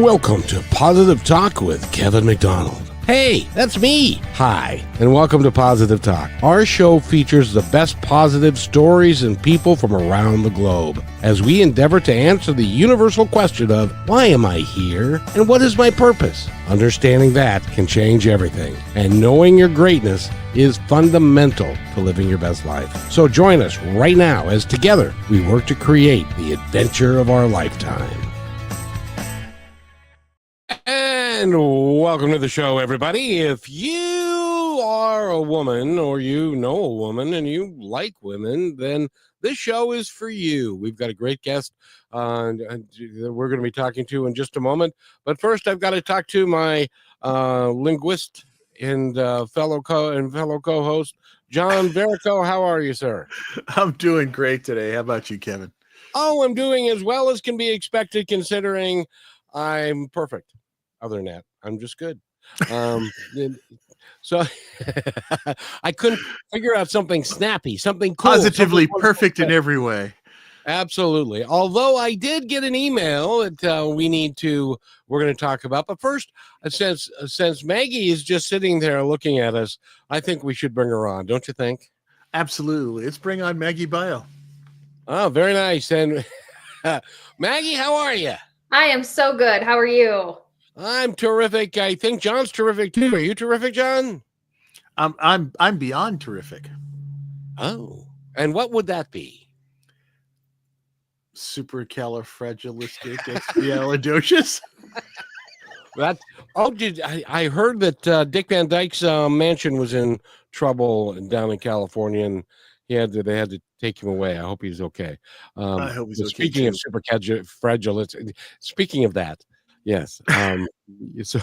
Welcome to Positive Talk with Kevin McDonald. Hey, that's me. Hi, and welcome to Positive Talk. Our show features the best positive stories and people from around the globe as we endeavor to answer the universal question of why am I here and what is my purpose? Understanding that can change everything, and knowing your greatness is fundamental to living your best life. So join us right now as together we work to create the adventure of our lifetime. And welcome to the show, everybody. If you are a woman or you know a woman and you like women, then this show is for you. We've got a great guest we're going to be talking to in just a moment. But first, I've got to talk to my linguist and fellow co-host, John Verico. How are you, sir? I'm doing great today. How about you, Kevin? Oh, I'm doing as well as can be expected considering I'm perfect. Other than that, I'm just good. So I couldn't figure out something snappy, something cool. Positively perfect in every way. Absolutely. Although I did get an email that we're going to talk about. But first, since Maggie is just sitting there looking at us, I think we should bring her on. Don't you think? Absolutely. Let's bring on Maggie Boillot. Oh, very nice. And Maggie, how are you? I am so good. How are you? I'm terrific. I think John's terrific too. Are you terrific, John? I'm beyond terrific. Oh, and what would that be? Supercalifragilisticexpialidocious. I heard that Dick Van Dyke's mansion was in trouble down in California, and they had to take him away. I hope he's okay. I hope he's okay. Speaking of supercalifragilistic, speaking of that. Yes. So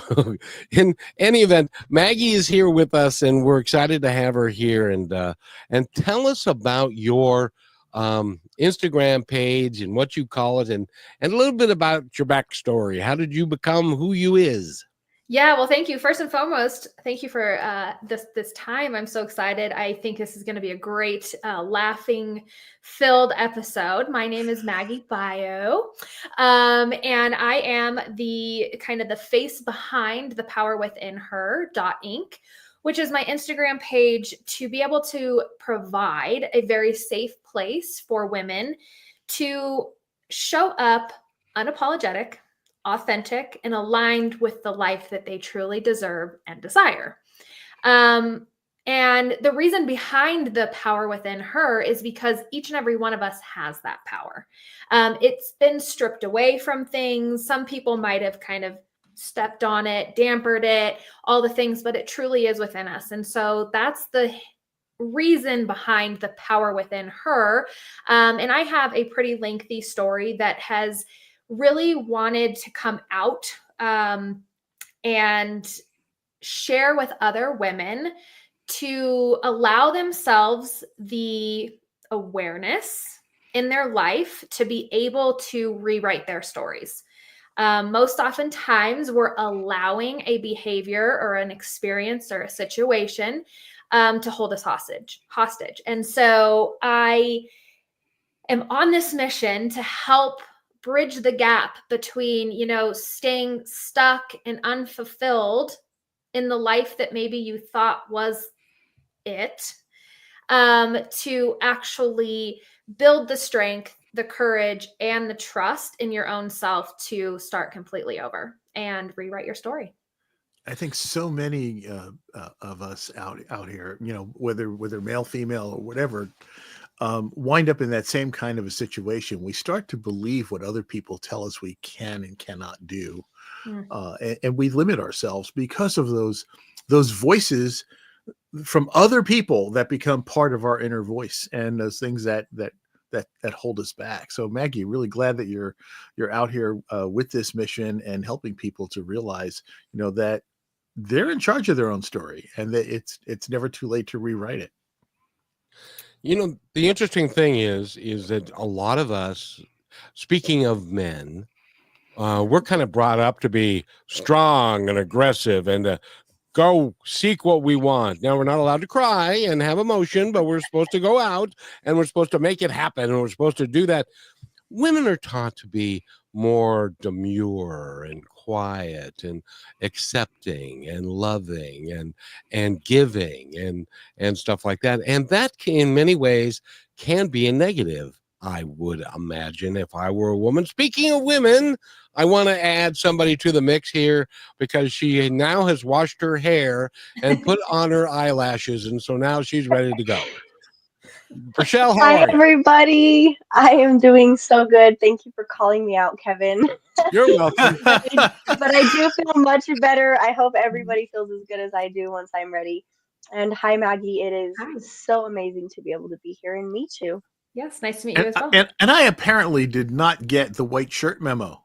in any event, Maggie is here with us and we're excited to have her here and tell us about your Instagram page and what you call it and a little bit about your backstory. How did you become who you is? Yeah, well, thank you. First and foremost, thank you for this time. I'm so excited. I think this is going to be a great laughing-filled episode. My name is Maggie Boillot, and I am the face behind the Power Within Her Inc., which is my Instagram page to be able to provide a very safe place for women to show up unapologetic, authentic, and aligned with the life that they truly deserve and desire. And the reason behind the Power Within Her is because each and every one of us has that power. It's been stripped away from things. Some people might have kind of stepped on it, dampened it, all the things, but it truly is within us. And so that's the reason behind the Power Within Her. And I have a pretty lengthy story that has really wanted to come out and share with other women to allow themselves the awareness in their life to be able to rewrite their stories. Most oftentimes we're allowing a behavior or an experience or a situation to hold us hostage. And so I am on this mission to help bridge the gap between, staying stuck and unfulfilled in the life that maybe you thought was it, to actually build the strength, the courage, and the trust in your own self to start completely over and rewrite your story. I think so many of us out here, whether male, female, or whatever, wind up in that same kind of a situation. We start to believe what other people tell us we can and cannot do. And we limit ourselves because of those voices from other people that become part of our inner voice and those things that hold us back. So Maggie, really glad that you're out here with this mission and helping people to realize, that they're in charge of their own story and that it's never too late to rewrite it. The interesting thing is that a lot of us, speaking of men, we're kind of brought up to be strong and aggressive and go seek what we want. Now, we're not allowed to cry and have emotion, but we're supposed to go out and we're supposed to make it happen. And we're supposed to do that. Women are taught to be more demure and quiet and accepting and loving and giving and stuff like that. And that can, in many ways, can be a negative, I would imagine, if I were a woman. Speaking of women, I want to add somebody to the mix here because she now has washed her hair and put on her eyelashes, and so now she's ready to go. Rochelle, how Hi, are you? everybody. I am doing so good. Thank you for calling me out, Kevin. You're welcome. But I do feel much better. I hope everybody feels as good as I do once I'm ready. And hi, Maggie. It is Hi. so amazing to be able to be here and meet you. Yes, nice to meet you as well. And I apparently did not get the white shirt memo.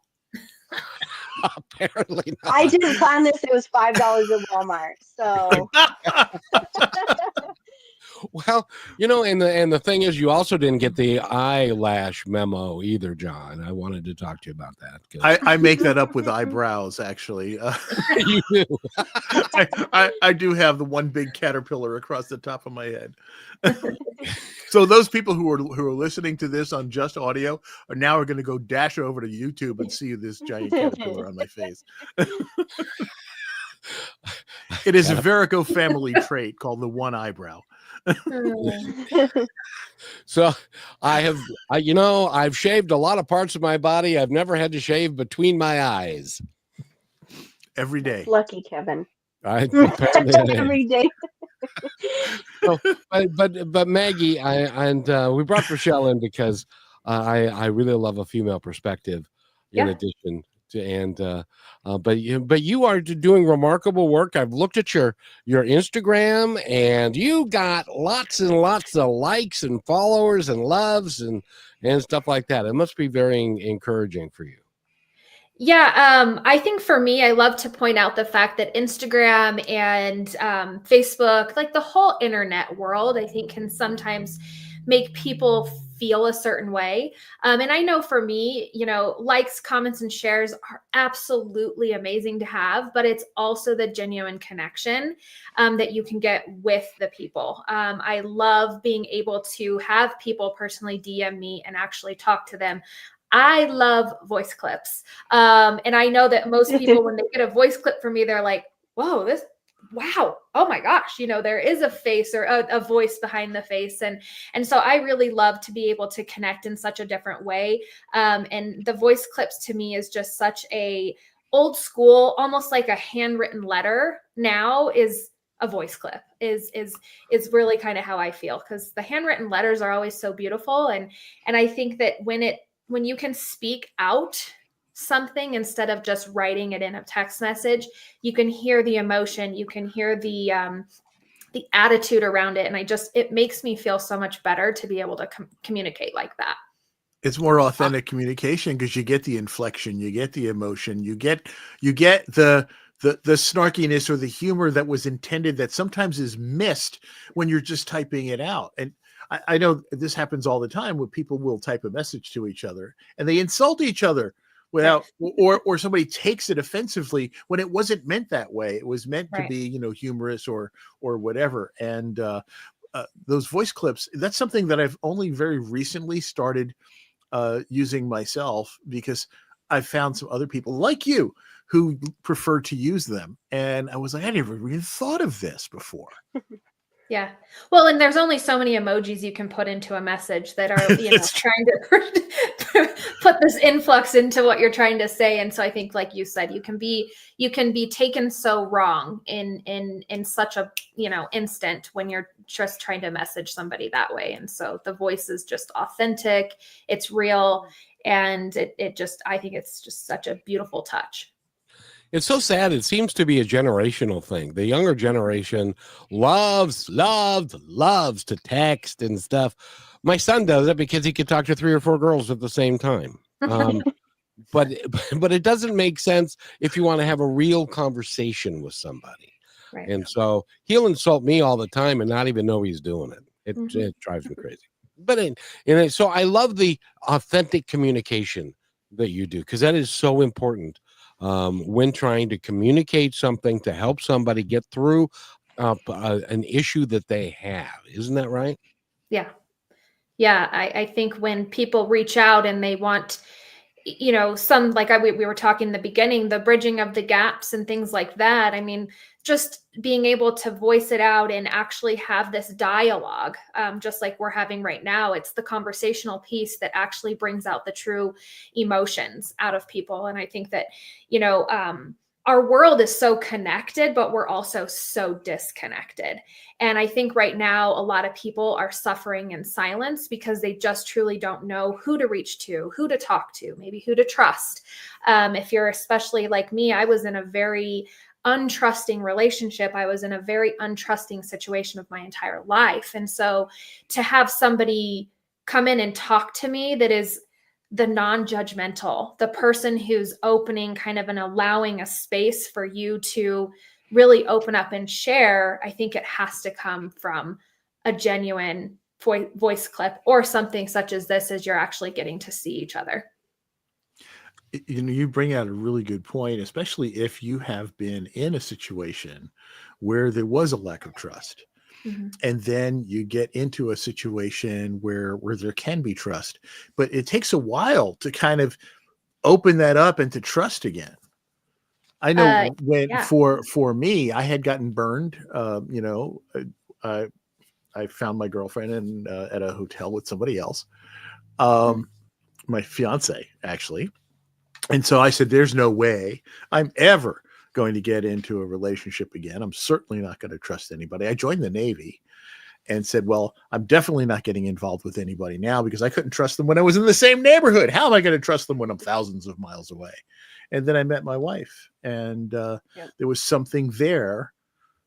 Apparently not. I didn't plan this. It was $5 at Walmart. So Well, you know, and the thing is, you also didn't get the eyelash memo either, John. I wanted to talk to you about that. I make that up with eyebrows, actually. You do. I do have the one big caterpillar across the top of my head. So those people who are listening to this on just audio are now going to go dash over to YouTube and see this giant caterpillar on my face. It is a Verico family trait called the one eyebrow. So I've shaved a lot of parts of my body. I've never had to shave between my eyes. Every day. That's lucky, Kevin. Apparently Every day. So, but Maggie, we brought Rochelle in because I really love a female perspective. In addition to, but you are doing remarkable work. I've looked at your Instagram, and you got lots and lots of likes and followers and loves and stuff like that. It must be very encouraging for you. Yeah, I think for me, I love to point out the fact that Instagram and Facebook, like the whole internet world, I think can sometimes make people feel a certain way. And I know for me, likes, comments, and shares are absolutely amazing to have, but it's also the genuine connection that you can get with the people. I love being able to have people personally DM me and actually talk to them. I love voice clips. And I know that most people, when they get a voice clip from me, they're like, whoa, wow, oh my gosh, there is a face or a voice behind the face. And so I really love to be able to connect in such a different way. And the voice clips to me is just such a old school, almost like a handwritten letter now is a voice clip is really kind of how I feel, because the handwritten letters are always so beautiful. And I think that when you can speak out something instead of just writing it in a text message, you can hear the emotion, you can hear the attitude around it. And it makes me feel so much better to be able to communicate like that. It's more authentic communication because you get the inflection, you get the emotion, you get the snarkiness or the humor that was intended that sometimes is missed when you're just typing it out. And I know this happens all the time when people will type a message to each other and they insult each other without, or somebody takes it offensively when it wasn't meant that way. It was meant to be, humorous or whatever. And those voice clips, that's something that I've only very recently started using myself, because I found some other people like you who prefer to use them. And I was like, I never even thought of this before. Yeah. Well, and there's only so many emojis you can put into a message that are, trying to put this influx into what you're trying to say. And so I think, like you said, you can be taken so wrong in such a, instant when you're just trying to message somebody that way. And so the voice is just authentic, it's real. And I think it's just such a beautiful touch. It's so sad. It seems to be a generational thing. The younger generation loves to text and stuff. My son does it because he could talk to 3 or 4 girls at the same time. But it doesn't make sense if you want to have a real conversation with somebody. Right. And so he'll insult me all the time and not even know he's doing it. It drives me crazy. But so I love the authentic communication that you do, because that is so important. When trying to communicate something to help somebody get through an issue that they have. Isn't that right? Yeah. I think when people reach out and they want you know, some like we were talking in the beginning, the bridging of the gaps and things like that. I mean, just being able to voice it out and actually have this dialogue, just like we're having right now. It's the conversational piece that actually brings out the true emotions out of people. And I think that, you know, our world is so connected, but we're also so disconnected. And I think right now, a lot of people are suffering in silence because they just truly don't know who to reach to, who to talk to, maybe who to trust. If you're especially like me, I was in a very untrusting relationship. I was in a very untrusting situation of my entire life. And so to have somebody come in and talk to me that is the non-judgmental, the person who's opening kind of and allowing a space for you to really open up and share, I think it has to come from a genuine voice clip or something such as this, as you're actually getting to see each other. You know, you bring out a really good point, especially if you have been in a situation where there was a lack of trust. Mm-hmm. And then you get into a situation where there can be trust, but it takes a while to kind of open that up and to trust again. I know for me, I had gotten burned. You know, I found my girlfriend at a hotel with somebody else, my fiance actually. And so I said, there's no way I'm ever going to get into a relationship again. I'm certainly not going to trust anybody. I joined the Navy and said, well, I'm definitely not getting involved with anybody now because I couldn't trust them when I was in the same neighborhood. How am I going to trust them when I'm thousands of miles away? And then I met my wife, and there was something there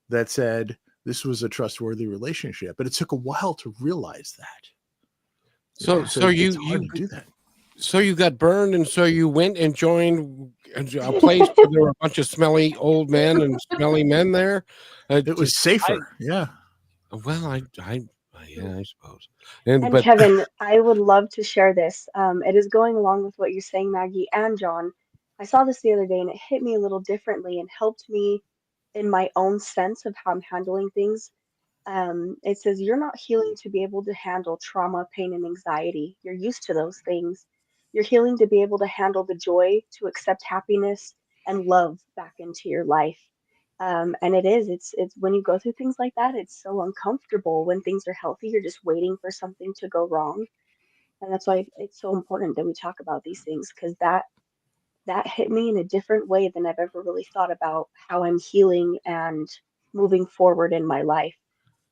that said this was a trustworthy relationship. But it took a while to realize that. So it's hard to do that. So you got burned, and so you went and joined a place where there were a bunch of smelly old men and smelly men there. It was safer. Well, I suppose. And Kevin, I would love to share this. It is going along with what you're saying, Maggie and John. I saw this the other day, and it hit me a little differently and helped me in my own sense of how I'm handling things. It says, you're not healing to be able to handle trauma, pain, and anxiety. You're used to those things. You're healing to be able to handle the joy, to accept happiness and love back into your life. And it's when you go through things like that, it's so uncomfortable. When things are healthy, you're just waiting for something to go wrong. And that's why it's so important that we talk about these things, because that hit me in a different way than I've ever really thought about how I'm healing and moving forward in my life.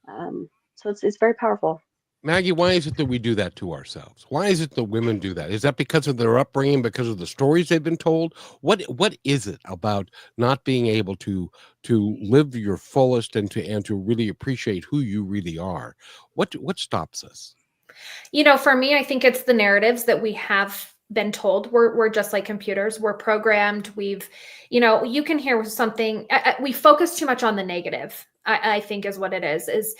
So it's very powerful. Maggie, why is it that we do that to ourselves? Why is it that women do that? Is that because of their upbringing, because of the stories they've been told? What is it about not being able to live your fullest and to really appreciate who you really are? What stops us? You know, for me, I think it's the narratives that we have been told. We're just like computers. We're programmed. We've, you know, you can hear something. We focus too much on the negative. I think is what it is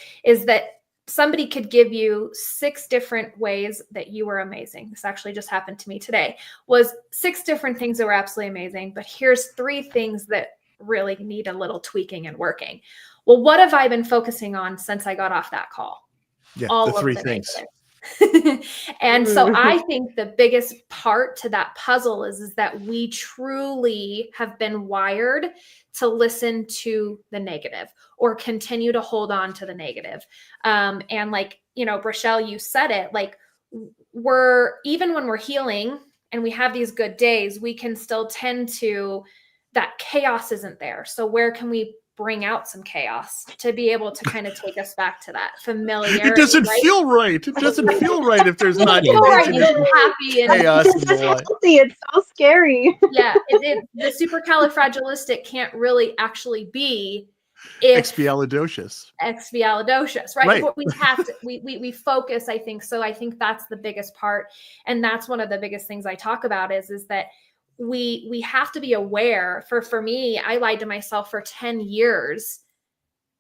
that somebody could give you 6 different ways that you were amazing. This actually just happened to me today. Was 6 different things that were absolutely amazing, but here's 3 things that really need a little tweaking and working. Well, what have I been focusing on since I got off that call? Yeah, all the 3 of the things. And so I think the biggest part to that puzzle is that we truly have been wired to listen to the negative or continue to hold on to the negative. And like, you know, Rochelle, you said it, like even when we're healing and we have these good days, we can still tend to, that chaos isn't there. So where can we bring out some chaos to be able to kind of take us back to that familiarity? It doesn't feel right. It doesn't feel right if there's not happy and chaos in It's the life. healthy. It's so scary. Yeah, the supercalifragilistic can't really actually be expialidocious, right? But we have to we focus, I think. So I think that's the biggest part, and that's one of the biggest things I talk about is that we have to be aware. For me, I lied to myself for 10 years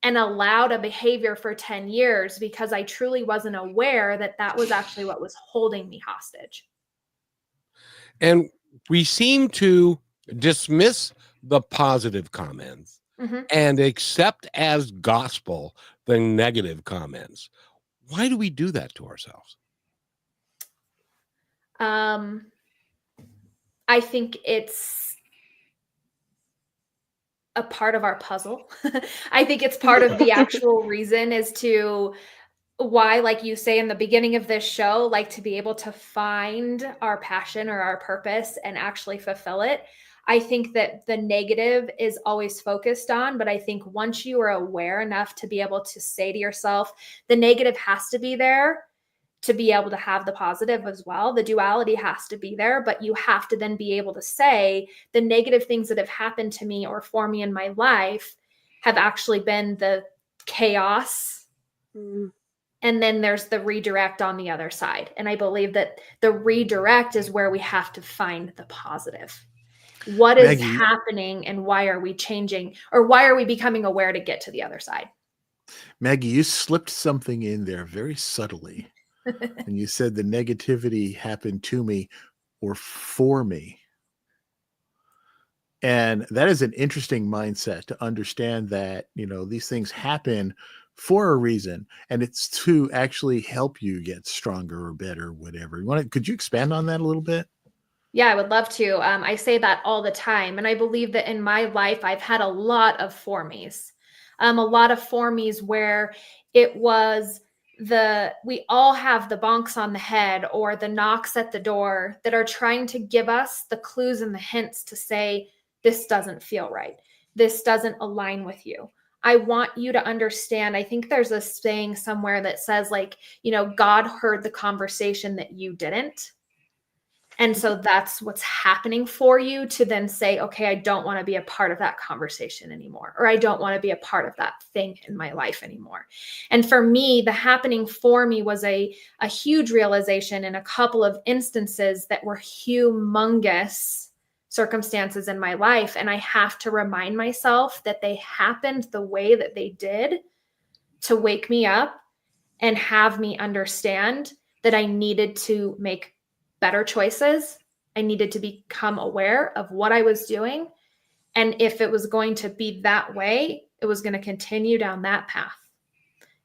and allowed a behavior for 10 years because I truly wasn't aware that that was actually what was holding me hostage. And we seem to dismiss the positive comments and accept as gospel the negative comments. Why do we do that to ourselves? I think it's a part of our puzzle. I think it's part of the actual reason as to why, like you say in the beginning of this show, like to be able to find our passion or our purpose and actually fulfill it. I think that the negative is always focused on, but I think once you are aware enough to be able to say to yourself, the negative has to be there to be able to have the positive as well. The duality has to be there, but you have to then be able to say the negative things that have happened to me or for me in my life have actually been the chaos. And then there's the redirect on the other side. And I believe that the redirect is where we have to find the positive. What is Maggie, happening and why are we changing, or why are we becoming aware to get to the other side? Maggie, you slipped something in there very subtly. And you said the negativity happened to me or for me. And that is an interesting mindset to understand that, these things happen for a reason, and it's to actually help you get stronger or better, whatever. Could you expand on that a little bit? Yeah, I would love to. I say that all the time. And I believe that in my life, I've had a lot of for me's, where it was we all have the bonks on the head or the knocks at the door that are trying to give us the clues and the hints to say, this doesn't feel right. This doesn't align with you. I want you to understand. I think there's a saying somewhere that says God heard the conversation that you didn't. And so that's what's happening for you to then say, okay, I don't want to be a part of that conversation anymore, or I don't want to be a part of that thing in my life anymore. And for me, the happening for me was a huge realization in a couple of instances that were humongous circumstances in my life. And I have to remind myself that they happened the way that they did to wake me up and have me understand that I needed to make better choices. I needed to become aware of what I was doing. And if it was going to be that way, it was going to continue down that path.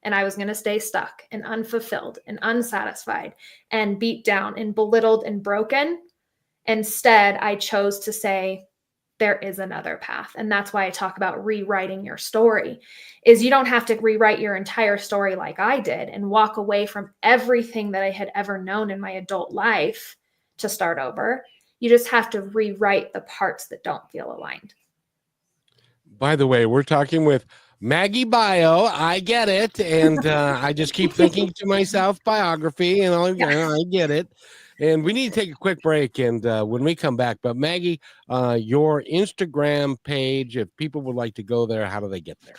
And I was going to stay stuck and unfulfilled and unsatisfied and beat down and belittled and broken. Instead, I chose to say, there is another path. And that's why I talk about rewriting your story, is you don't have to rewrite your entire story like I did and walk away from everything that I had ever known in my adult life to start over. You just have to rewrite the parts that don't feel aligned. By the way, we're talking with Maggie Boillot. I get it. And I just keep thinking to myself, biography, and I get it. And we need to take a quick break, and when we come back, but Maggie, your Instagram page, if people would like to go there, how do they get there?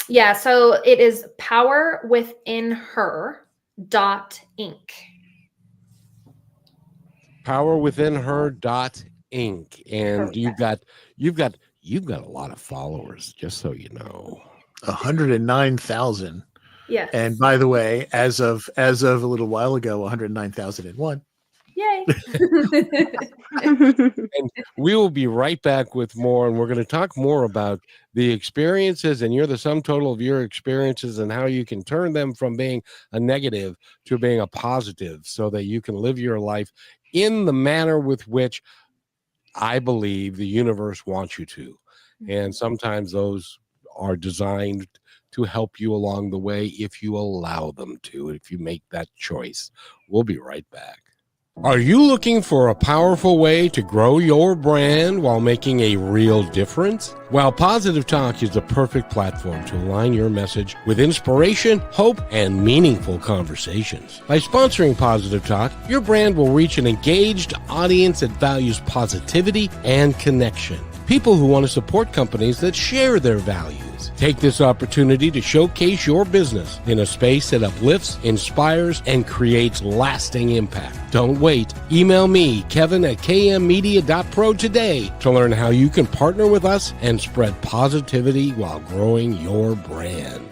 Yeah, so it is powerwithinher.inc. Powerwithinher.inc. And Correct. you've got a lot of followers, just so you know. 109,000. Yes. And by the way, as of a little while ago, 109,001. Yay. And we will be right back with more, and we're going to talk more about the experiences, and you're the sum total of your experiences and how you can turn them from being a negative to being a positive so that you can live your life in the manner with which I believe the universe wants you to. And sometimes those are designed to help you along the way if you allow them to, if you make that choice. We'll be right back. Are you looking for a powerful way to grow your brand while making a real difference? Well, Positive Talk is the perfect platform to align your message with inspiration, hope, and meaningful conversations. By sponsoring Positive Talk, your brand will reach an engaged audience that values positivity and connection. People who want to support companies that share their values. Take this opportunity to showcase your business in a space that uplifts, inspires, and creates lasting impact. Don't wait. Email me, Kevin@kmmedia.pro today to learn how you can partner with us and spread positivity while growing your brand.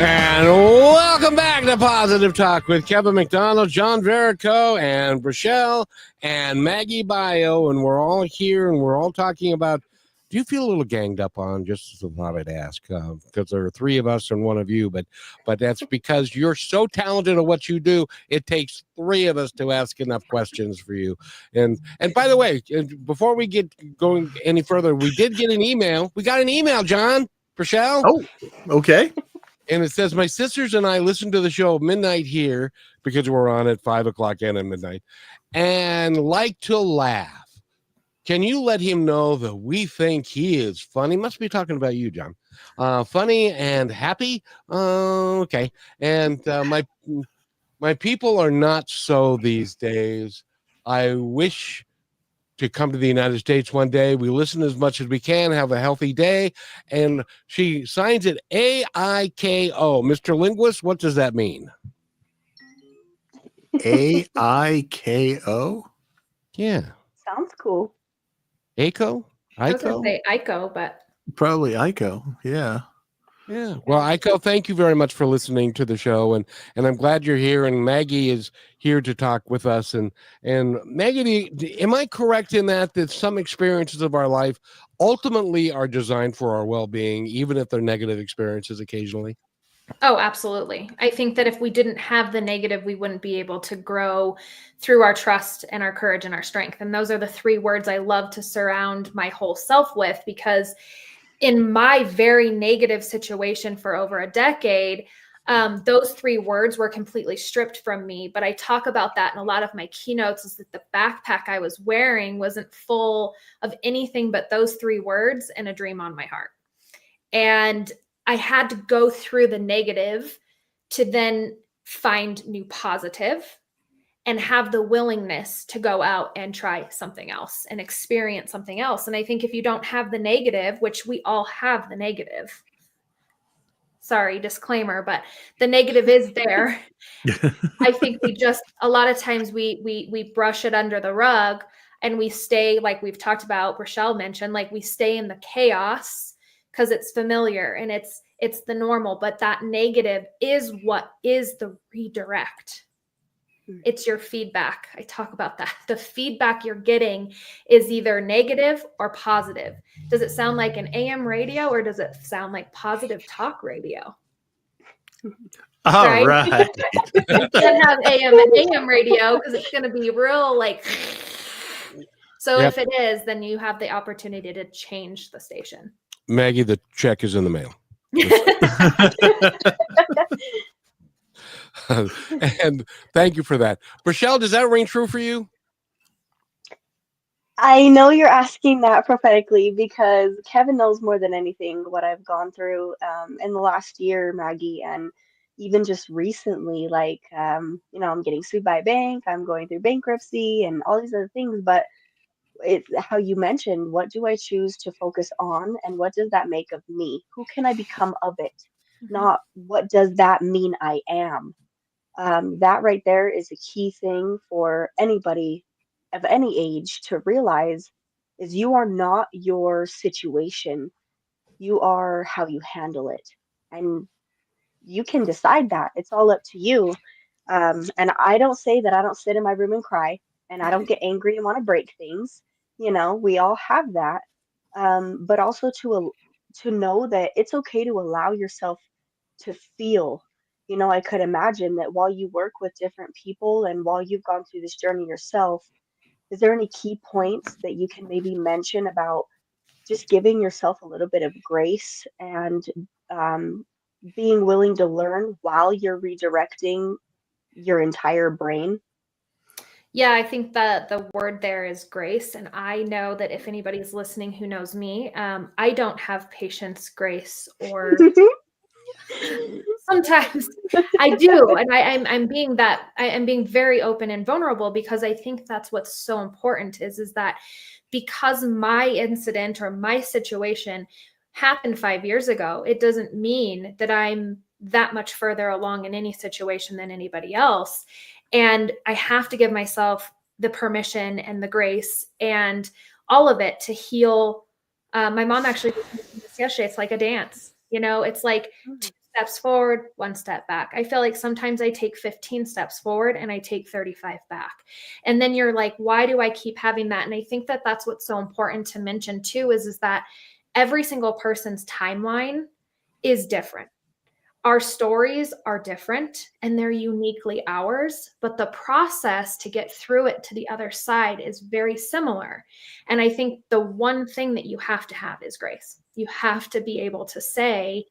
And welcome back to Positive Talk with Kevin McDonald, John Verico, and Rochelle, and Maggie Boillot. And we're all here, and we're all talking about do you feel a little ganged up on? Just thought I'd ask, because there are three of us and one of you, but that's because you're so talented at what you do. It takes three of us to ask enough questions for you. And by the way, before we get going any further, we did get an email. We got an email, John, Rochelle. Oh, okay. And it says, my sisters and I listen to the show at midnight here because we're on at 5 o'clock and at midnight and like to laugh. Can you let him know that we think he is funny? Must be talking about you, John. Funny and happy. Okay. And my people are not so these days. I wish to come to the United States one day. We listen as much as we can. Have a healthy day. And she signs it AIKO. Mr. Linguist, what does that mean? AIKO? Yeah. Sounds cool. Aiko? I was going to Aiko? say Ico, but Probably Ico. Yeah. Yeah. Well, Aiko, thank you very much for listening to the show, and I'm glad you're here. And Maggie is here to talk with us. And Maggie, am I correct in that some experiences of our life ultimately are designed for our well-being, even if they're negative experiences occasionally? oh, absolutely. I think that if we didn't have the negative, we wouldn't be able to grow through our trust and our courage and our strength. And those are the three words I love to surround my whole self with, because in my very negative situation for over a decade, those three words were completely stripped from me. But I talk about that in a lot of my keynotes, is that the backpack I was wearing wasn't full of anything but those three words and a dream on my heart. And I had to go through the negative to then find new positive and have the willingness to go out and try something else and experience something else. And I think if you don't have the negative, which we all have the negative, sorry, disclaimer, but the negative is there. I think we just, a lot of times we brush it under the rug and we stay, like we've talked about, Rochelle mentioned, like we stay in the chaos because it's familiar and it's the normal, but that negative is what is the redirect. It's your feedback. I talk about that. The feedback you're getting is either negative or positive. Does it sound like an AM radio or does it sound like positive talk radio? All right. You can't have AM radio because it's going to be real like. So Yep. if it is, then you have the opportunity to change the station. Maggie, the check is in the mail. And thank you for that. Rochelle, does that ring true for you? I know you're asking that prophetically because Kevin knows more than anything what I've gone through in the last year, Maggie, and even just recently, like, I'm getting sued by a bank, I'm going through bankruptcy and all these other things, but it's how you mentioned, what do I choose to focus on and what does that make of me? Who can I become of it? Not what does that mean I am? That right there is a key thing for anybody of any age to realize is you are not your situation. You are how you handle it. And you can decide that. It's all up to you. And I don't say that I don't sit in my room and cry and I don't get angry and want to break things. We all have that. But also to know that it's okay to allow yourself to feel. I could imagine that while you work with different people and while you've gone through this journey yourself, is there any key points that you can maybe mention about just giving yourself a little bit of grace and being willing to learn while you're redirecting your entire brain? Yeah, I think that the word there is grace. And I know that if anybody's listening who knows me, I don't have patience, grace, or sometimes I do. And I'm being very open and vulnerable because I think that's what's so important is that because my incident or my situation happened 5 years ago, it doesn't mean that I'm that much further along in any situation than anybody else. And I have to give myself the permission and the grace and all of it to heal. My mom actually did this yesterday. It's like a dance, it's like 2 steps forward, 1 step back. I feel like sometimes I take 15 steps forward and I take 35 back. And then you're like, why do I keep having that? And I think that that's what's so important to mention too, is that every single person's timeline is different. Our stories are different and they're uniquely ours, but the process to get through it to the other side is very similar. And I think the one thing that you have to have is grace. You have to be able to say,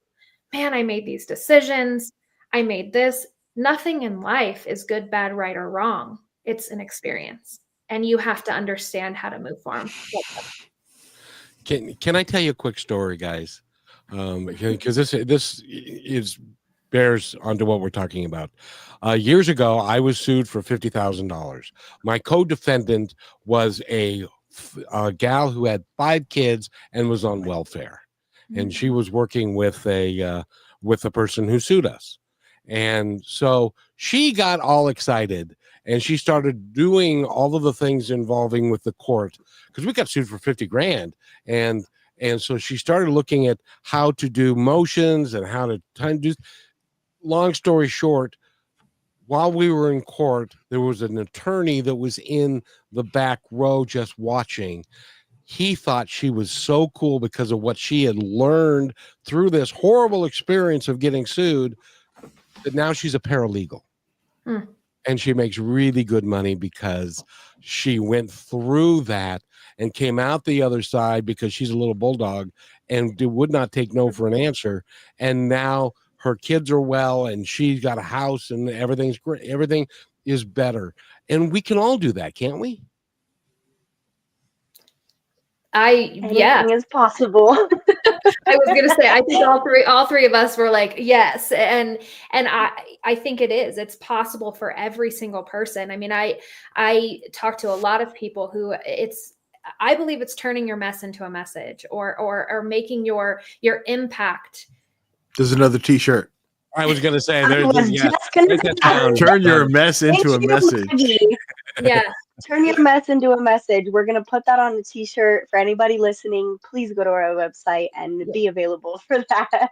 man, I made these decisions. I made this. Nothing in life is good, bad, right, or wrong. It's an experience. And you have to understand how to move forward. Can I tell you a quick story, guys? Because this is bears onto what we're talking about. Years ago, I was sued for $50,000. My co-defendant was a gal who had 5 kids and was on welfare, and she was working with a person who sued us, and so she got all excited and she started doing all of the things involving with the court, because we got sued for 50 grand. And so she started looking at how to do motions and how to do. Long story short, while we were in court, there was an attorney that was in the back row just watching. He thought she was so cool because of what she had learned through this horrible experience of getting sued, that now she's a paralegal. And she makes really good money because she went through that and came out the other side, because she's a little bulldog and would not take no for an answer. And now her kids are well and she's got a house and everything's great. Everything is better. And we can all do that, can't we? Anything is possible. I was gonna say, I think all three of us were like, yes. And I think it is. It's possible for every single person. I mean, I talk to a lot of people who I believe it's turning your mess into a message, or making your impact. There's another t-shirt. I was gonna say, turn your mess into a message. Yeah. Turn your mess into a message. We're going to put that on the t-shirt for anybody listening. Please go to our website and be available for that.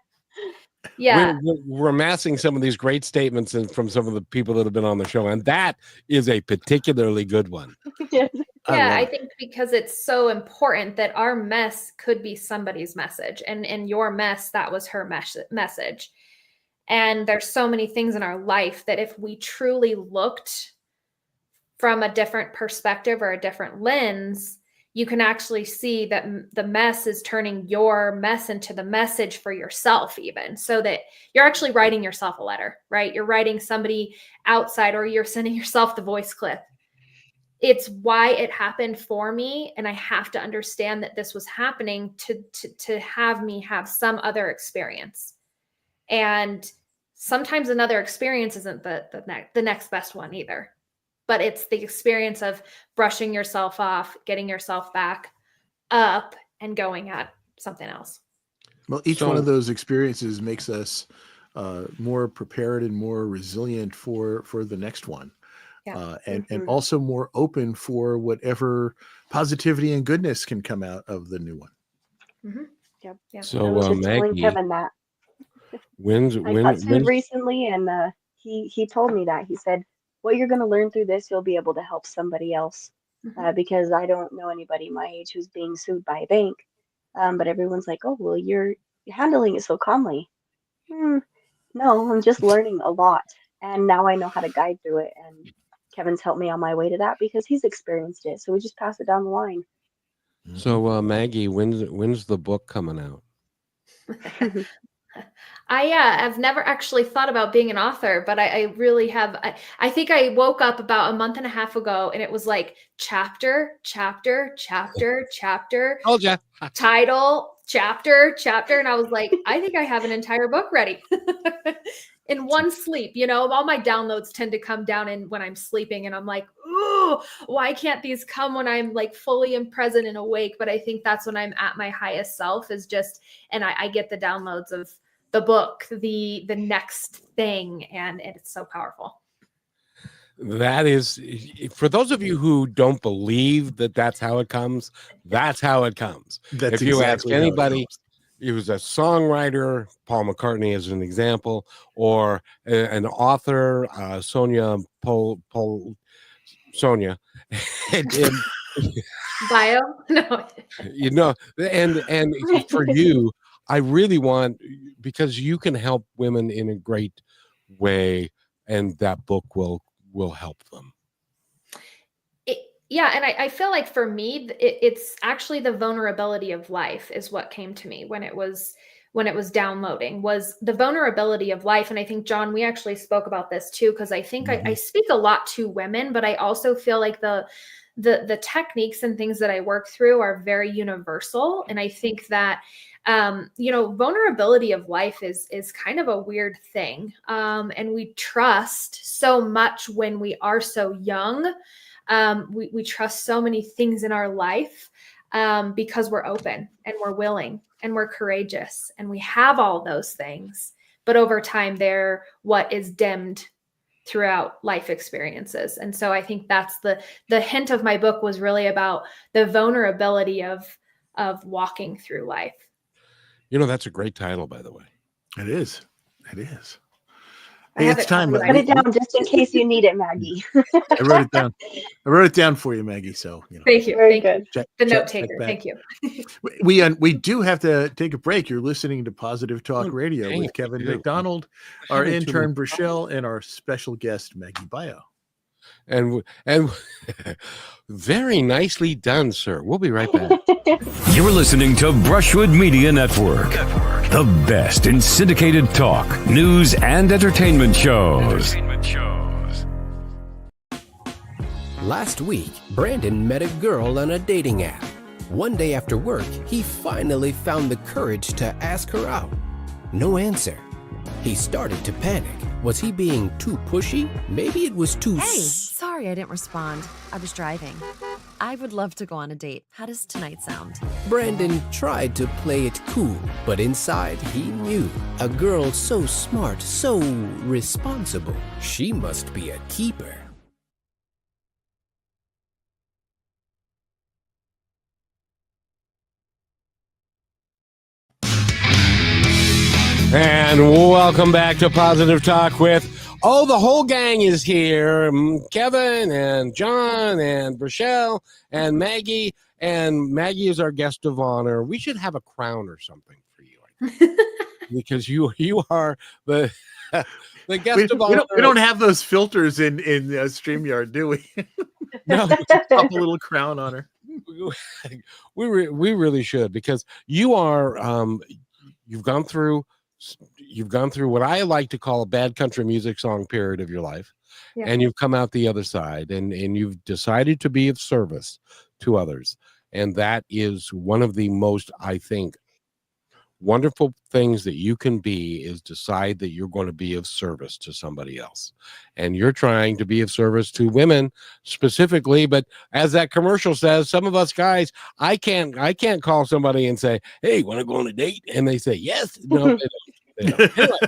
Yeah. We're amassing some of these great statements from some of the people that have been on the show, and that is a particularly good one. Yeah, I think because it's so important that our mess could be somebody's message, and your mess, that was her message. And there's so many things in our life that if we truly looked from a different perspective or a different lens, you can actually see that the mess is turning your mess into the message for yourself, even, so that you're actually writing yourself a letter, right? You're writing somebody outside, or you're sending yourself the voice clip. It's why it happened for me. And I have to understand that this was happening to have me have some other experience. And sometimes another experience isn't the next best one either. But it's the experience of brushing yourself off, getting yourself back up, and going at something else. Well, each one of those experiences makes us more prepared and more resilient for the next one. Yeah. And also more open for whatever positivity and goodness can come out of the new one. Mm-hmm. Yep. So I was just Maggie, telling Kevin that. I got sued recently, and he told me that. He said, what you're going to learn through this, you'll be able to help somebody else, because I don't know anybody my age who's being sued by a bank. But everyone's like, oh, well, you're handling it so calmly. No, I'm just learning a lot. And now I know how to guide through it. And Kevin's helped me on my way to that because he's experienced it. So we just pass it down the line. So Maggie, when's the book coming out? I've never actually thought about being an author, but I really have. I think I woke up about a month and a half ago, and it was like chapter, title, chapter. And I was like, I think I have an entire book ready in one sleep. All my downloads tend to come down when I'm sleeping, and I'm like, ooh, why can't these come when I'm like fully and present and awake? But I think that's when I'm at my highest self, and I get the downloads of the book, the next thing, and it's so powerful. That is, for those of you who don't believe that that's how it comes, that's how it comes. That's if you exactly ask anybody, he was a songwriter, Paul McCartney as an example, or an author, Sonia, and Bio? No. you know, and for you, I really want, because you can help women in a great way, and that book will help them. Yeah, and I feel like for me, it's actually the vulnerability of life is what came to me when it was downloading, was the vulnerability of life. And I think, John, we actually spoke about this too, because I think I speak a lot to women, but I also feel like the techniques and things that I work through are very universal. And I think that vulnerability of life is kind of a weird thing. And we trust so much when we are so young. We trust so many things in our life because we're open and we're willing and we're courageous and we have all those things. But over time, they're what is dimmed throughout life experiences. And so I think that's the hint of my book, was really about the vulnerability of walking through life. That's a great title, by the way. It is. It is. Hey, it's time. Write it down just in case you need it, Maggie. I wrote it down. I wrote it down for you, Maggie. So Thank you. Very good. The note taker. Thank you. We do have to take a break. You're listening to Positive Talk Radio with Kevin McDonald, our intern Brichelle, and our special guest Maggie Boillot. And very nicely done, sir. We'll be right back. You're listening to Brushwood Media Network, the best in syndicated talk, news, and entertainment shows. Last week, Brandon met a girl on a dating app. One day after work, he finally found the courage to ask her out. No answer. He started to panic. Was he being too pushy? Maybe it was too... Hey, sorry I didn't respond. I was driving. I would love to go on a date. How does tonight sound? Brandon tried to play it cool, but inside he knew. A girl so smart, so responsible. She must be a keeper. And welcome back to Positive Talk with, the whole gang is here. Kevin and John and Brichelle and Maggie. And Maggie is our guest of honor. We should have a crown or something for you, I think. Because you are the guest of honor. We don't have those filters in StreamYard, do we? No. Pop a little crown on her. We really should, because you are you've gone through what I like to call a bad country music song period of your life. Yeah. And you've come out the other side, and you've decided to be of service to others. And that is one of the most, I think, wonderful things that you can be, is decide that you're going to be of service to somebody else. And you're trying to be of service to women specifically, but as that commercial says, some of us guys, I can't call somebody and say, "Hey, want to go on a date?" And they say yes. No, they don't.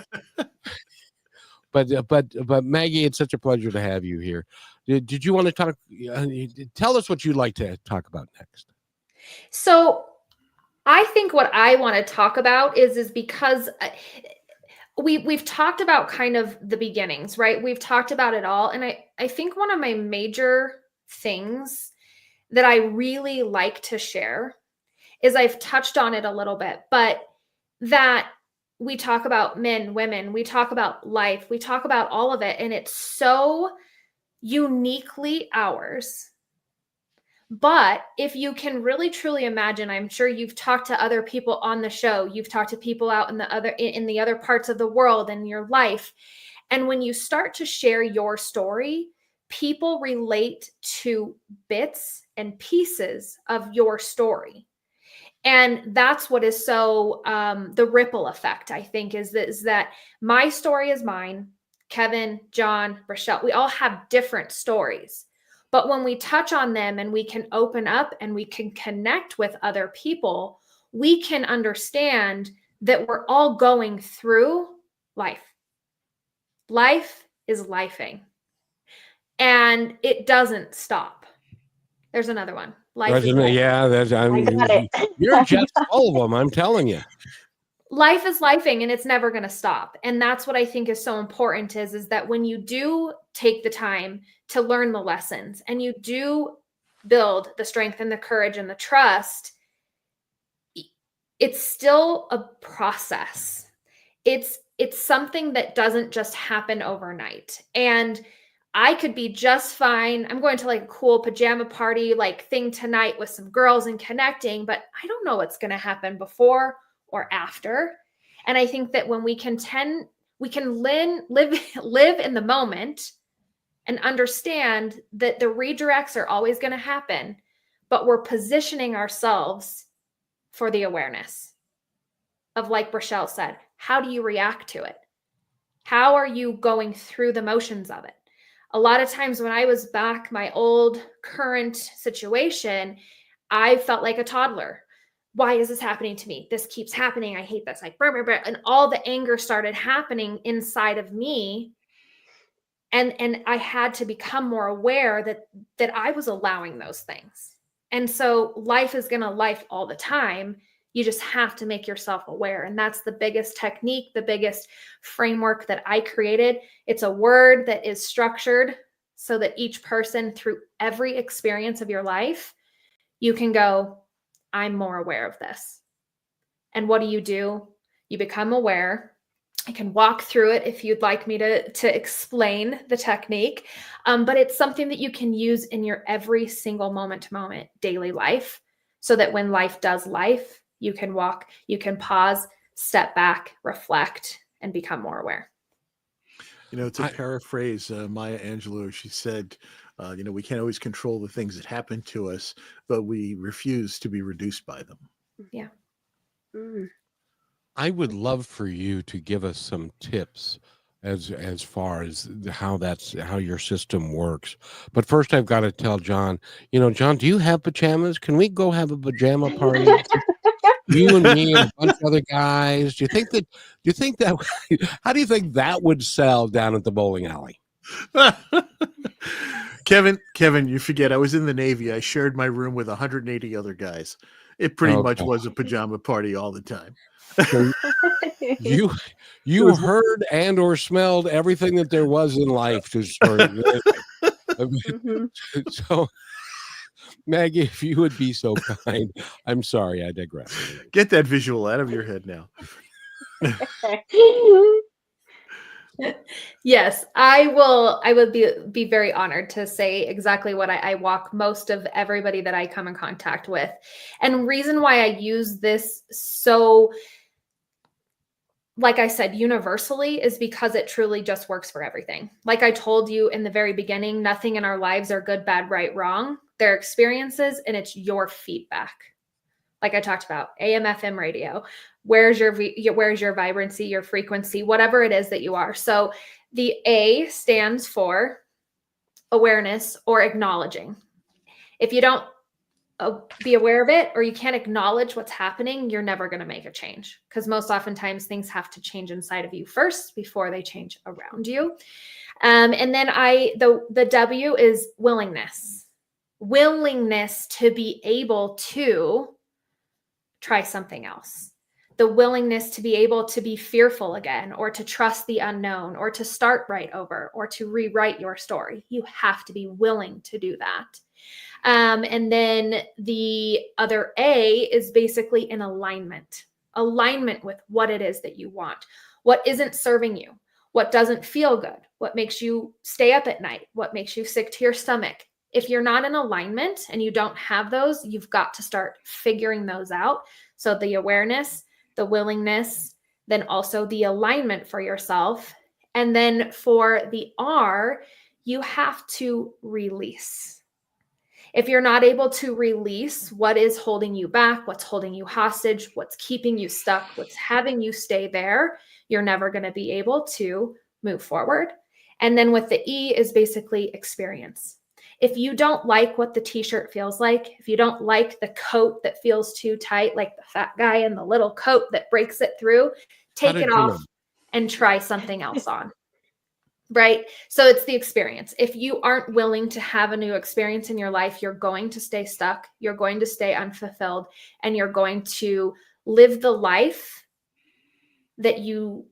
But Maggie, it's such a pleasure to have you here. Did you want to talk? Tell us what you'd like to talk about next. So I think what I want to talk about is because we've talked about kind of the beginnings, right? We've talked about it all. And I think one of my major things that I really like to share is, I've touched on it a little bit, but that we talk about men, women, we talk about life, we talk about all of it. And it's so uniquely ours. But if you can really truly imagine, I'm sure you've talked to other people on the show, you've talked to people out in the other parts of the world in your life. And when you start to share your story, people relate to bits and pieces of your story. And that's what is so, the ripple effect, I think, is that my story is mine. Kevin, John, Brichelle, we all have different stories. But when we touch on them and we can open up and we can connect with other people, we can understand that we're all going through life. Life is lifing. And it doesn't stop. There's another one. Life is life. Yeah, that's, I got it. you're just full of them, I'm telling you. Life is lifing and it's never going to stop. And that's what I think is so important is that when you do take the time to learn the lessons and you do build the strength and the courage and the trust, it's still a process. It's something that doesn't just happen overnight. And I could be just fine. I'm going to like a cool pajama party like thing tonight with some girls and connecting, but I don't know what's going to happen before or after. And I think that when we can live in the moment and understand that the redirects are always going to happen, but we're positioning ourselves for the awareness of, like Rochelle said, how do you react to it? How are you going through the motions of it? A lot of times when I was back my old current situation, I felt like a toddler. Why is this happening to me? This keeps happening. I hate this. Like, blah, blah, blah. And all the anger started happening inside of me. And I had to become more aware that I was allowing those things. And so life is going to life all the time. You just have to make yourself aware. And that's the biggest technique, the biggest framework that I created. It's a word that is structured so that each person through every experience of your life, you can go, I'm more aware of this. And what do? You become aware. I can walk through it if you'd like me to explain the technique. But it's something that you can use in your every single moment to moment daily life so that when life does life, you can walk, you can pause, step back, reflect, and become more aware. To paraphrase Maya Angelou, she said, we can't always control the things that happen to us, but we refuse to be reduced by them. Yeah. Mm. I would love for you to give us some tips as far as how your system works. But first I've got to tell John, John, do you have pajamas? Can we go have a pajama party? You and me and a bunch of other guys. Do you think that how do you think that would sell down at the bowling alley? Kevin, you forget I was in the Navy. I shared my room with 180 other guys. It pretty much was a pajama party all the time. So you heard and or smelled everything that there was in life to start. Mm-hmm. So Maggie, if you would be so kind. I'm sorry, I digress. Get that visual out of your head now. Yes, I will. I would be very honored to say exactly what I walk most of everybody that I come in contact with. And reason why I use this so, like I said, universally is because it truly just works for everything. Like I told you in the very beginning, nothing in our lives are good, bad, right, wrong. They're experiences and it's your feedback. Like I talked about, AM, FM radio. Where's your vibrancy, your frequency, whatever it is that you are. So the A stands for awareness or acknowledging. If you don't be aware of it or you can't acknowledge what's happening, you're never going to make a change because most oftentimes things have to change inside of you first before they change around you. And then the W is willingness to be able to try something else. The willingness to be able to be fearful again, or to trust the unknown, or to start right over, or to rewrite your story. You have to be willing to do that. And then the other A is basically an alignment with what it is that you want, what isn't serving you, what doesn't feel good, what makes you stay up at night, what makes you sick to your stomach. If you're not in alignment and you don't have those, you've got to start figuring those out. So the awareness, the willingness, then also the alignment for yourself. And then for the R, you have to release. If you're not able to release what is holding you back, what's holding you hostage, what's keeping you stuck, what's having you stay there, you're never going to be able to move forward. And then with the E is basically experience. If you don't like what the t-shirt feels like, if you don't like the coat that feels too tight, like the fat guy in the little coat that breaks it through, take it off and try something else on. right? So it's the experience. If you aren't willing to have a new experience in your life, you're going to stay stuck, you're going to stay unfulfilled, and you're going to live the life that you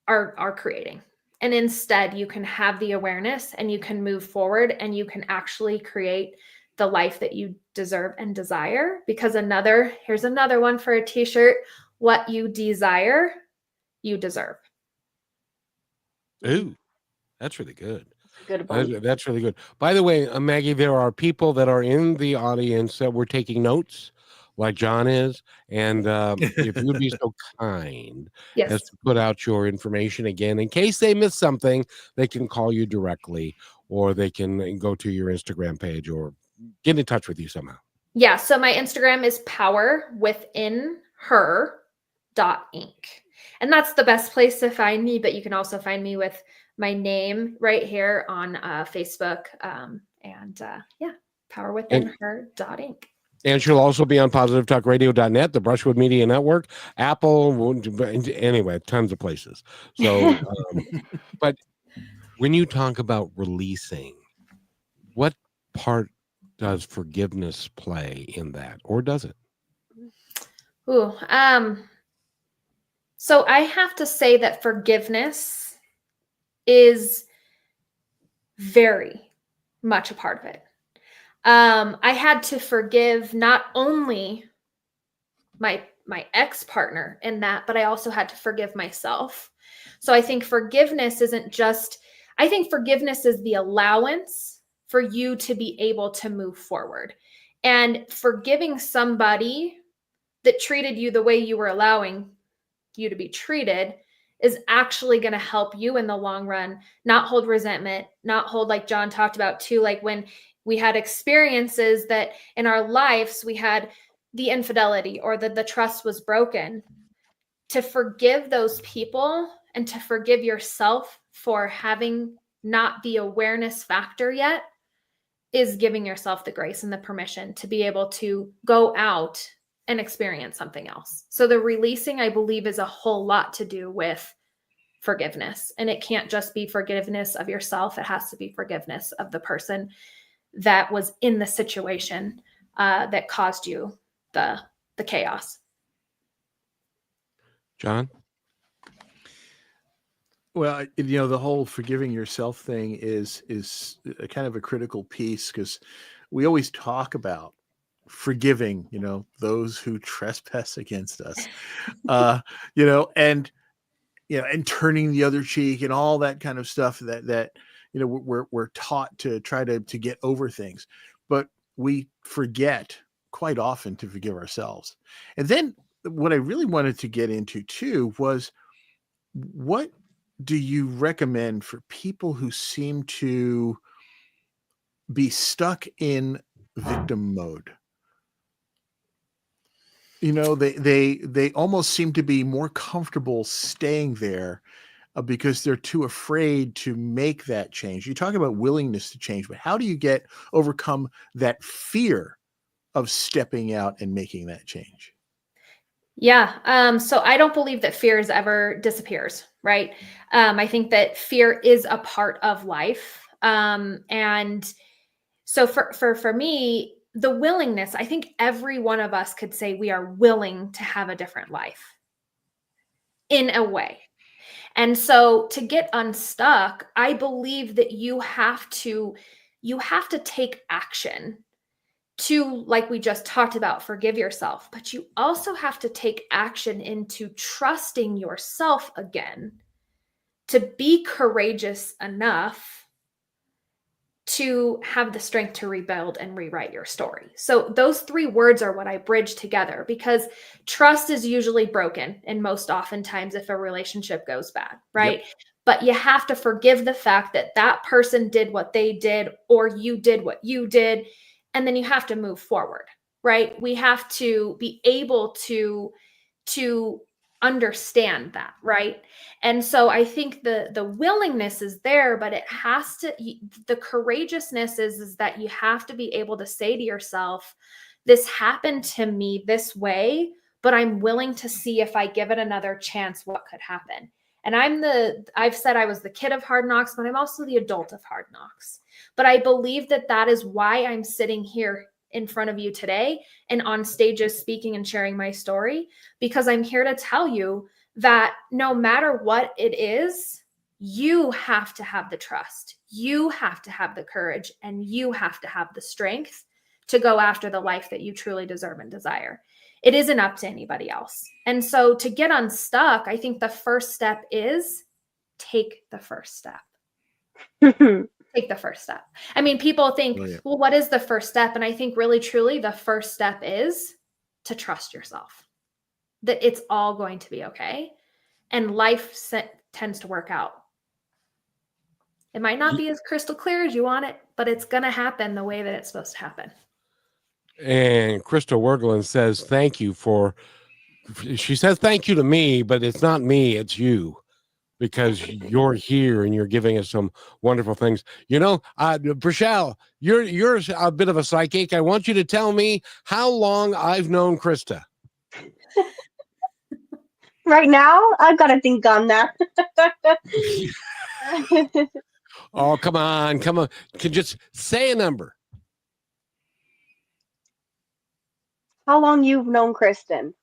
are creating. And instead, you can have the awareness and you can move forward and you can actually create the life that you deserve and desire. Because here's another one for a t-shirt: what you desire, you deserve. Ooh, that's really good. Good one. That's really good. By the way, Maggie, there are people that are in the audience that were taking notes, like John is. And if you would be so kind as Yes. to put out your information again, in case they miss something, they can call you directly, or they can go to your Instagram page or get in touch with you somehow. Yeah. So my Instagram is powerwithinher.inc. And that's the best place to find me. But you can also find me with my name right here on Facebook. Powerwithinher.inc. And she'll also be on positivetalkradio.net, the Brushwood Media Network, Apple, anyway, tons of places. So, but when you talk about releasing, what part does forgiveness play in that, or does it? Ooh, so I have to say that forgiveness is very much a part of it. I had to forgive not only my ex-partner in that, but I also had to forgive myself. So I think forgiveness is the allowance for you to be able to move forward. And forgiving somebody that treated you the way you were allowing you to be treated is actually going to help you in the long run, not hold resentment, not hold, like John talked about too, like when we had experiences that in our lives, we had the infidelity or the trust was broken. To forgive those people and to forgive yourself for having not the awareness factor yet is giving yourself the grace and the permission to be able to go out and experience something else. So the releasing, I believe, is a whole lot to do with forgiveness. And it can't just be forgiveness of yourself. It has to be forgiveness of the person that was in the situation that caused you the chaos. John? Well, the whole forgiving yourself thing is a kind of a critical piece, because we always talk about forgiving, those who trespass against us, and turning the other cheek and all that kind of stuff that we're taught to try to get over things, but we forget quite often to forgive ourselves. And then what I really wanted to get into too was, what do you recommend for people who seem to be stuck in victim mode? They almost seem to be more comfortable staying there because they're too afraid to make that change. You talk about willingness to change, but how do you overcome that fear of stepping out and making that change? Yeah. So I don't believe that fear ever disappears, right? I think that fear is a part of life. And so for me, the willingness, I think every one of us could say we are willing to have a different life in a way. And so to get unstuck, I believe that you have to take action to, like we just talked about, forgive yourself, but you also have to take action into trusting yourself again, to be courageous enough to have the strength to rebuild and rewrite your story. So those three words are what I bridge together, because trust is usually broken, and most oftentimes if a relationship goes bad, right? Yep. But you have to forgive the fact that that person did what they did, or you did what you did, and then you have to move forward, right? We have to be able to understand that, right? And so I think the willingness is there, but it has to, the courageousness is that you have to be able to say to yourself, this happened to me this way, but I'm willing to see, if I give it another chance, what could happen. And I've said I was the kid of hard knocks, but I'm also the adult of hard knocks. But I believe that is why I'm sitting here in front of you today and on stages speaking and sharing my story, because I'm here to tell you that no matter what it is, you have to have the trust, you have to have the courage, and you have to have the strength to go after the life that you truly deserve and desire. It isn't up to anybody else. And so to get unstuck, I think the first step is take the first step. Take the first step. I mean, people think, well, what is the first step? And I think really, truly, the first step is to trust yourself, that it's all going to be okay. And life tends to work out. It might not be as crystal clear as you want it, but it's going to happen the way that it's supposed to happen. And Crystal Wergelin says, thank you she says, thank you to me, but it's not me, it's you, because you're here and you're giving us some wonderful things. Brishelle, you're a bit of a psychic. I want you to tell me how long I've known Krista. Right now, I've got to think on that. Oh, come on. Can just say a number. How long you've known Kristen?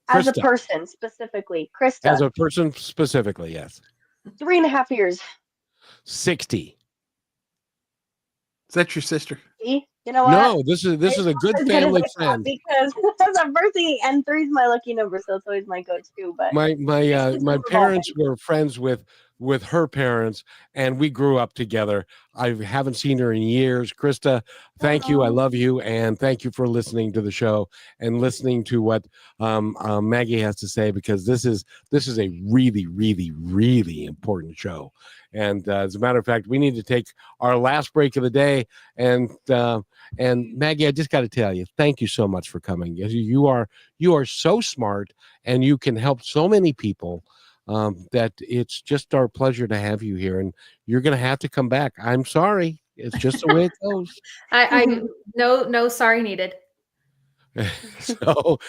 As a person, specifically. Krista. As a person, specifically, yes. 3.5 years. 60. Is that your sister? See? You know what? No, this is a good family friend. Because that's a birthday, and 3 is my lucky number, so it's always my go-to. But my parents were friends with her parents, and we grew up together. I haven't seen her in years. Krista, thank you. I love you, and thank you for listening to the show and listening to what Maggie has to say, because this is a really, really, really important show. And as a matter of fact, we need to take our last break of the day. And Maggie, I just got to tell you, thank you so much for coming. You are so smart, and you can help so many people. That it's just our pleasure to have you here, and you're going to have to come back. I'm sorry. It's just the way it goes. No sorry needed. So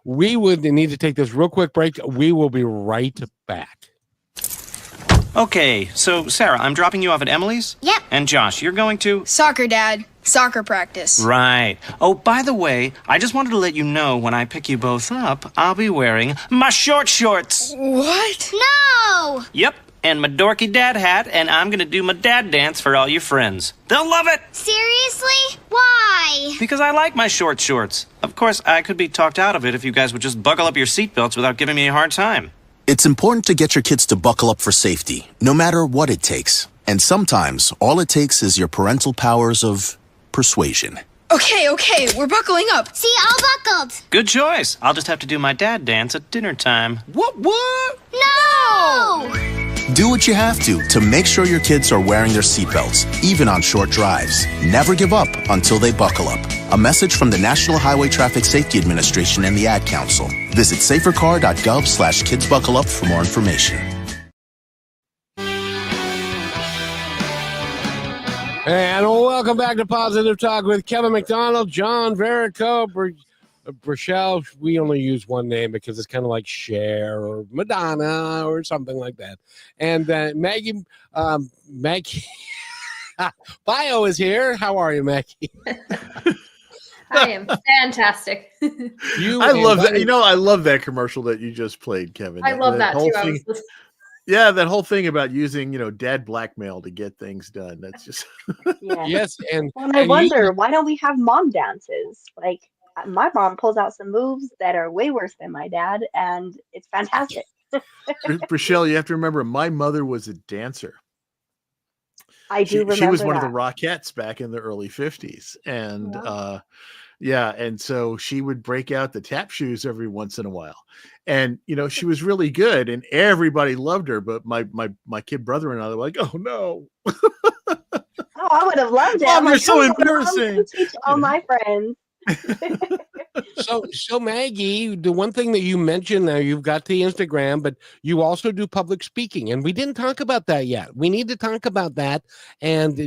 we would need to take this real quick break. We will be right back. Okay, so Sarah, I'm dropping you off at Emily's? Yep. And Josh, you're going to? Soccer, Dad. Soccer practice. Right. Oh, by the way, I just wanted to let you know when I pick you both up, I'll be wearing my short shorts. What? No! Yep, and my dorky dad hat, and I'm gonna do my dad dance for all your friends. They'll love it! Seriously? Why? Because I like my short shorts. Of course, I could be talked out of it if you guys would just buckle up your seatbelts without giving me a hard time. It's important to get your kids to buckle up for safety, no matter what it takes. And sometimes, all it takes is your parental powers of persuasion. Okay, we're buckling up. See, all buckled. Good choice. I'll just have to do my dad dance at dinner time. What? No! Do what you have to make sure your kids are wearing their seatbelts, even on short drives. Never give up until they buckle up. A message from the National Highway Traffic Safety Administration and the Ad Council. Visit safercar.gov/kidsbuckleup for more information. And welcome back to Positive Talk with Kevin McDonald, John Verico, Brishelle. We only use one name because it's kind of like Cher or Madonna or something like that. And Maggie Bio is here. How are you, Maggie? I am fantastic. I love that. I love that commercial that you just played, Kevin. I love that too. Yeah, that whole thing about using, dad blackmail to get things done. That's just yeah. Yes, and I wonder, why don't we have mom dances? Like, my mom pulls out some moves that are way worse than my dad, and it's fantastic. Brishelle, you have to remember, my mother was a dancer. I do remember she was one that. of the Rockettes back in the early 50s. And and so she would break out the tap shoes every once in a while. And she was really good and everybody loved her, but my kid brother and I were like, oh no. Oh, I would have loved it. Mom, you're so embarrassing. Teach all my friends. So Maggie, the one thing that you mentioned there, you've got the Instagram, but you also do public speaking, and we didn't talk about that yet. We need to talk about that. And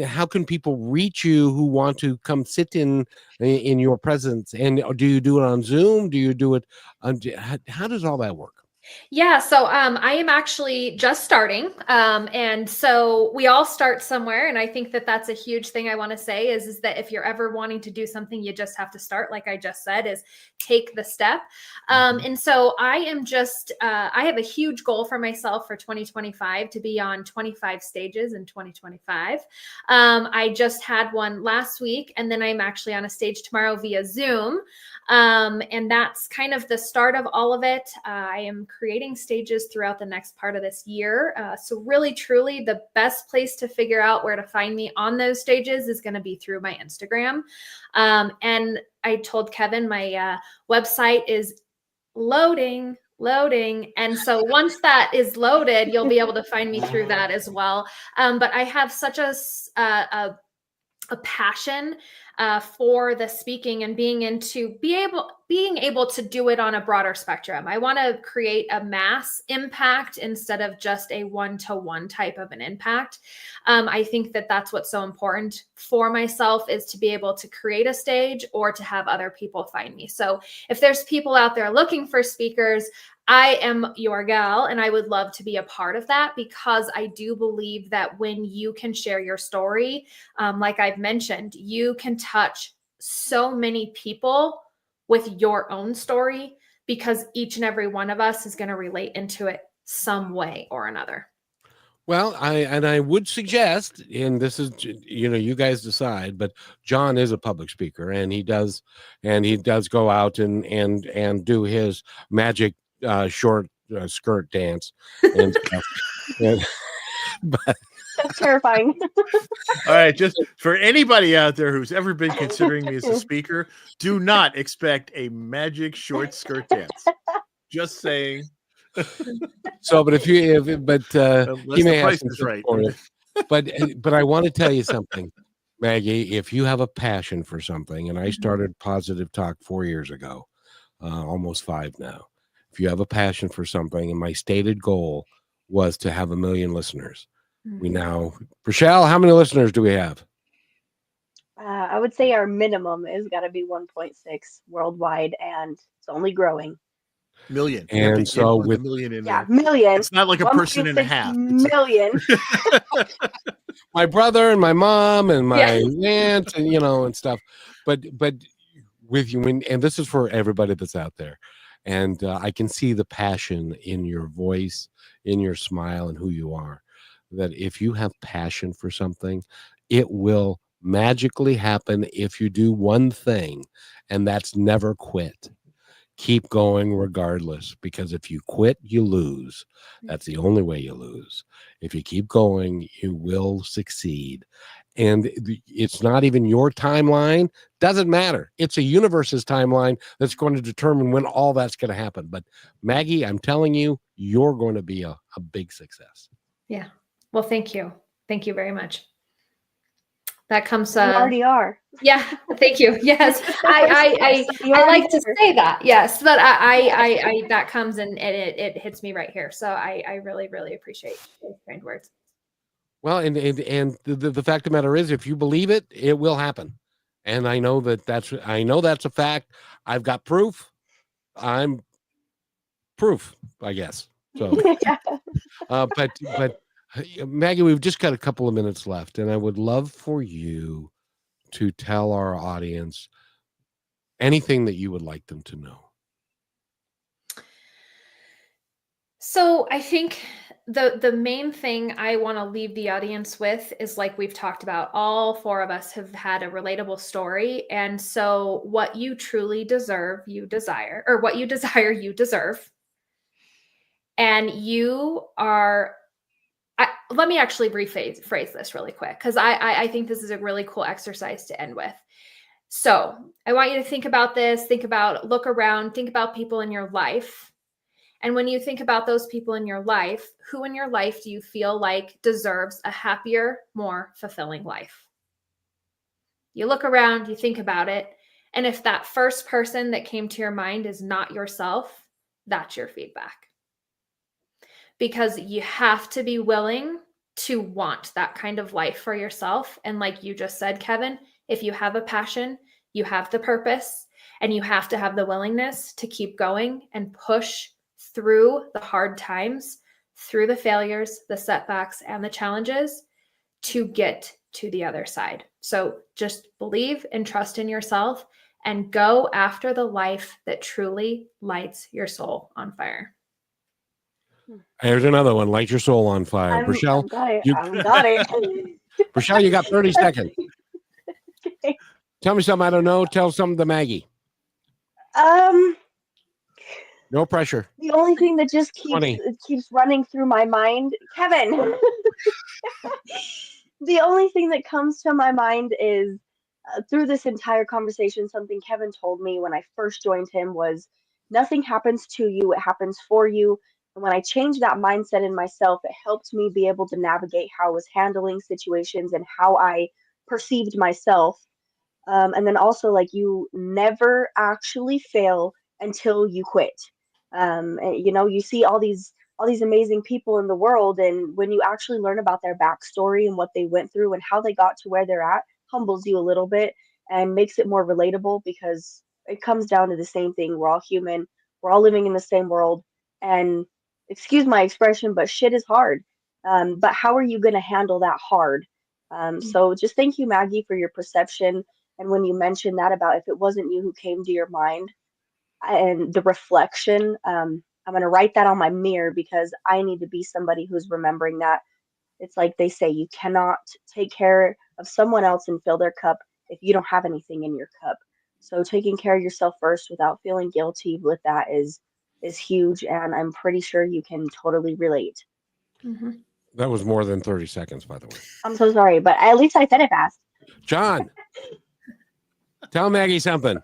how can people reach you who want to come sit in your presence? And do you do it on Zoom? Do you do it on, how does all that work? Yeah, so I am actually just starting, and so we all start somewhere, and I think that that's a huge thing I want to say is that if you're ever wanting to do something, you just have to start. Like I just said, is take the step. And so I am just I have a huge goal for myself for 2025 to be on 25 stages in 2025. I just had one last week, and then I'm actually on a stage tomorrow via Zoom. And that's kind of the start of all of it. I am creating stages throughout the next part of this year. So really, truly, the best place to figure out where to find me on those stages is going to be through my Instagram. And I told Kevin my website is loading. And so once that is loaded, you'll be able to find me through that as well. But I have such a passion for the speaking and being able to do it on a broader spectrum. I want to create a mass impact instead of just a one-to-one type of an impact. I think that that's what's so important for myself is to be able to create a stage or to have other people find me. So if there's people out there looking for speakers, I am your gal, and I would love to be a part of that because I do believe that when you can share your story, like I've mentioned, you can touch so many people with your own story because each and every one of us is going to relate into it some way or another. Well, I would suggest, and this is, you guys decide, but John is a public speaker, and he does go out and do his magic short skirt dance and stuff. But That's terrifying. All right, just for anybody out there who's ever been considering me as a speaker, do not expect a magic short skirt dance. Just saying. So, but he may have some right. for you. But I want to tell you something, Maggie. If you have a passion for something, and I started Positive Talk 4 years ago, almost 5 now. If you have a passion for something, and my stated goal was to have 1 million listeners. We now, Rochelle, how many listeners do we have? I would say our minimum is got to be 1.6 worldwide, and it's only growing. Million. And so with a million in Yeah, there. million. It's not like a person and a half. Million. My brother and my mom and my aunt and and stuff. But with you, and this is for everybody that's out there. And I can see the passion in your voice, in your smile, and who you are. That if you have passion for something, it will magically happen if you do one thing, and that's never quit. Keep going regardless, because if you quit, you lose. That's the only way you lose. If you keep going, you will succeed. And it's not even your timeline. Doesn't matter. It's a universe's timeline that's going to determine when all that's going to happen. But Maggie, I'm telling you, you're going to be a big success. Yeah. Well, thank you. Thank you very much. That comes. You already are. Yeah. Thank you. Yes. I like to say that. Yes. But I that comes and it hits me right here. So I really, really appreciate those kind words. Well, and the fact of the matter is, if you believe it, it will happen. And I know that's a fact. I've got proof. I'm proof, I guess. So, but Maggie, we've just got a couple of minutes left, and I would love for you to tell our audience anything that you would like them to know. So I think the main thing I want to leave the audience with is, like we've talked about, all 4 of us have had a relatable story. And so what you truly deserve, you desire, or what you desire, you deserve. And you are, let me actually rephrase this really quick, because I think this is a really cool exercise to end with. So I want you to think about this, look around, think about people in your life. And when you think about those people in your life, who in your life do you feel like deserves a happier, more fulfilling life? You look around, you think about it. And if that first person that came to your mind is not yourself, that's your feedback. Because you have to be willing to want that kind of life for yourself. And like you just said, Kevin, if you have a passion, you have the purpose, and you have to have the willingness to keep going and push through the hard times, through the failures, the setbacks, and the challenges to get to the other side. So just believe and trust in yourself and go after the life that truly lights your soul on fire. Here's another one. Light your soul on fire. Rochelle, I've got it. Rochelle, you got 30 seconds. Okay. Tell me something I don't know. Tell something to Maggie. No pressure. The only thing that just keeps running through my mind, Kevin. The only thing that comes to my mind is through this entire conversation, something Kevin told me when I first joined him was nothing happens to you, it happens for you. And when I changed that mindset in myself, it helped me be able to navigate how I was handling situations and how I perceived myself. And then also, like, you never actually fail until you quit. And, you see all these amazing people in the world, and when you actually learn about their backstory and what they went through and how they got to where they're at, humbles you a little bit and makes it more relatable, because it comes down to the same thing. We're all human. We're all living in the same world. And excuse my expression, but shit is hard. But how are you going to handle that hard? So just thank you, Maggie, for your perception. And when you mentioned that about if it wasn't you who came to your mind and the reflection, I'm going to write that on my mirror, because I need to be somebody who's remembering that. It's like they say, you cannot take care of someone else and fill their cup if you don't have anything in your cup. So taking care of yourself first without feeling guilty with that is huge. And I'm pretty sure you can totally relate. Mm-hmm. That was more than 30 seconds, by the way. I'm so sorry, but at least I said it fast. John, tell Maggie something.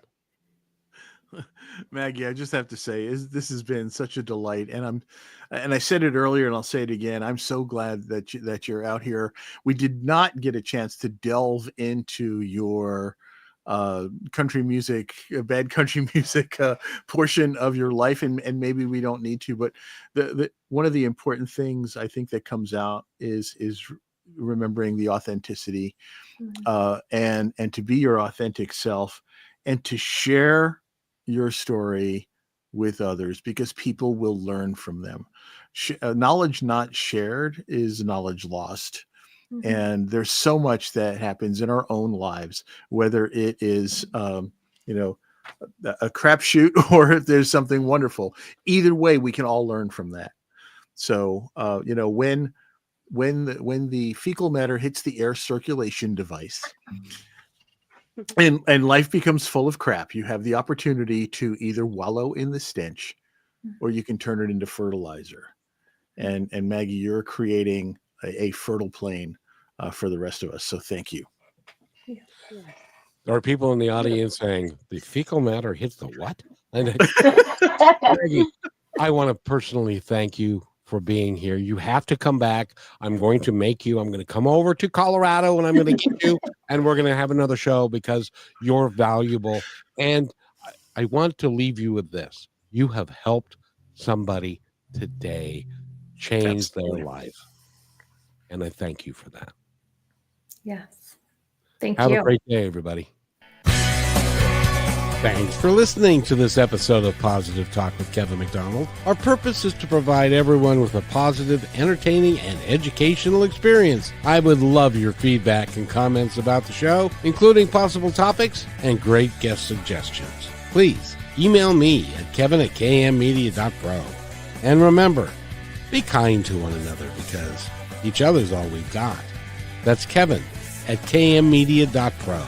Maggie, I just have to say, this has been such a delight, and I said it earlier, and I'll say it again. I'm so glad that you're out here. We did not get a chance to delve into your country music, bad country music portion of your life, and maybe we don't need to. But the one of the important things I think that comes out is remembering the authenticity, and to be your authentic self, and to share your story with others, because people will learn from them. Knowledge not shared is knowledge lost. Mm-hmm. And there's so much that happens in our own lives, whether it is, a crapshoot or if there's something wonderful. Either way, we can all learn from that. So, when the fecal matter hits the air circulation device, and life becomes full of crap, you have the opportunity to either wallow in the stench, or you can turn it into fertilizer. And Maggie, you're creating a fertile plain for the rest of us. So thank you. Yeah. There are people in the audience saying the fecal matter hits the what? And Maggie, I want to personally thank you for being here. You have to come back. I'm going to come over to Colorado, and I'm going to get you, and we're going to have another show, because you're valuable. And I want to leave you with this. You have helped somebody today change their life. And I thank you for that. Yes. Thank you. Have a great day, everybody. Thanks for listening to this episode of Positive Talk with Kevin McDonald. Our purpose is to provide everyone with a positive, entertaining, and educational experience. I would love your feedback and comments about the show, including possible topics and great guest suggestions. Please email me at kevin@kmmedia.pro. And remember, be kind to one another, because each other's all we've got. That's Kevin@kmmedia.pro.